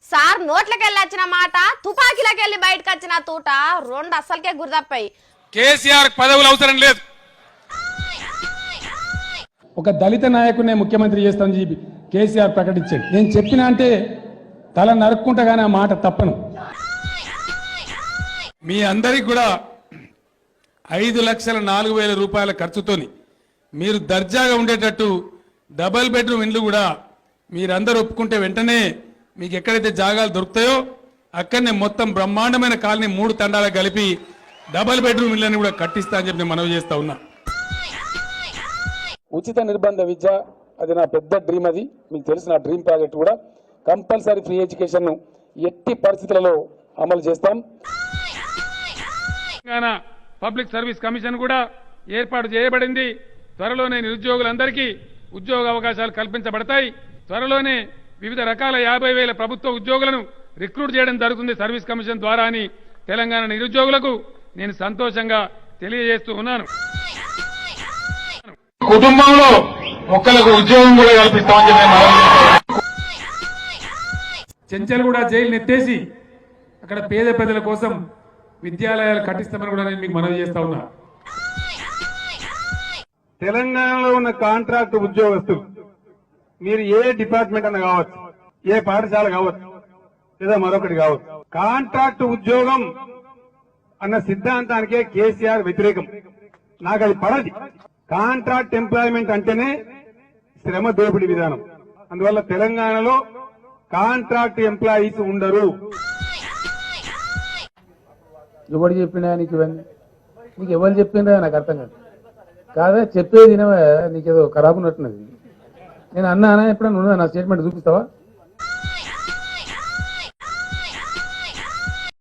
Sir నోట్లకెళ్ళి వచ్చిన మాట తుపాకీలకెళ్ళి బయటకు వచ్చిన తూట రెండు అస్సలకే గుర్తప్పాయి. కేసీఆర్ పదవులు అవసరం లేదు. ఒక దళిత నాయకుడినే ముఖ్యమంత్రి చేస్తామని చెప్పి కేసీఆర్ ప్రకటించాడు. నేను చెప్పినా అంటే తల నరుక్కుంటా కానీ ఆ మాట తప్పను. మీ అందరికి కూడా 5,04,000 రూపాయల ఖర్చుతోని మీరు దర్జాగా ఉండేటట్టు డబల్ బెడ్రూమ్ ఇండ్లు కూడా మీరందరూ ఒప్పుకుంటే వెంటనే మీకు ఎక్కడైతే జాగాలు దొరుకుతాయో అక్కడనే మొత్తం బ్రహ్మాండమైన కాలనీ 3 తండాలకు కలిపి డబల్ బెడ్రూమ్ ఇళ్ళని కూడా కట్టిస్తా అని చెప్పి నేను మనవి చేస్తా ఉన్నా. ఉచిత నిర్బంధ విద్య అది నా పెద్ద డ్రీమ్. అది మీకు తెలిసిన డ్రీమ్ ప్రాజెక్ట్ కూడా కంపల్సరీ ఫ్రీ ఎడ్యుకేషన్ ఎట్టి పరిస్థితులలో అమలు చేస్తాం. తెలంగాణ పబ్లిక్ సర్వీస్ కమిషన్ కూడా ఏర్పాటు చేయబడింది. త్వరలోనే నిరుద్యోగులందరికీ ఉద్యోగ అవకాశాలు కల్పించబడతాయి. త్వరలోనే వివిధ రకాల 50,000 ప్రభుత్వ ఉద్యోగులను రిక్రూట్ చేయడం జరుగుతుంది సర్వీస్ కమిషన్ ద్వారా అని తెలంగాణ నిరుద్యోగులకు నేను సంతోషంగా తెలియజేస్తూ ఉన్నాను. కుటుంబంలో ఒక్కలకు ఉద్యోగం కూడా కల్పిస్తామని చెప్పి చెంచల్ కూడా జైలు నెత్తేసి అక్కడ పేద ప్రజల కోసం విద్యాలయాలు కట్టిస్తామని కూడా నేను మీకు మనవి చేస్తా ఉన్నా. తెలంగాణలో ఉన్న కాంట్రాక్ట్ ఉద్యోగస్తులు మీరు ఏ డిపార్ట్మెంట్ అన్న కావచ్చు, ఏ పాఠశాల కావచ్చు, లేదా మరొకటి కావచ్చు, కాంట్రాక్ట్ ఉద్యోగం అన్న సిద్ధాంతానికే కేసీఆర్ వ్యతిరేకం. నాకు అది పడది. కాంట్రాక్ట్ ఎంప్లాయ్మెంట్ అంటేనే శ్రమ దోపిడీ విధానం. అందువల్ల తెలంగాణలో కాంట్రాక్ట్ ఎంప్లాయీస్ ఉండరు. ఎవరు చెప్పిండా నీకు ఇవన్నీ? నీకు ఎవరు చెప్పిండా నాకు అర్థం కాదు. కాదా చెప్పేది నీకేదో ఖరాబ్ ఉన్నట్టున్నది. నేను అన్నా ఎప్పుడన్నా ఉన్నదా? నా స్టేట్మెంట్ చూపిస్తావా?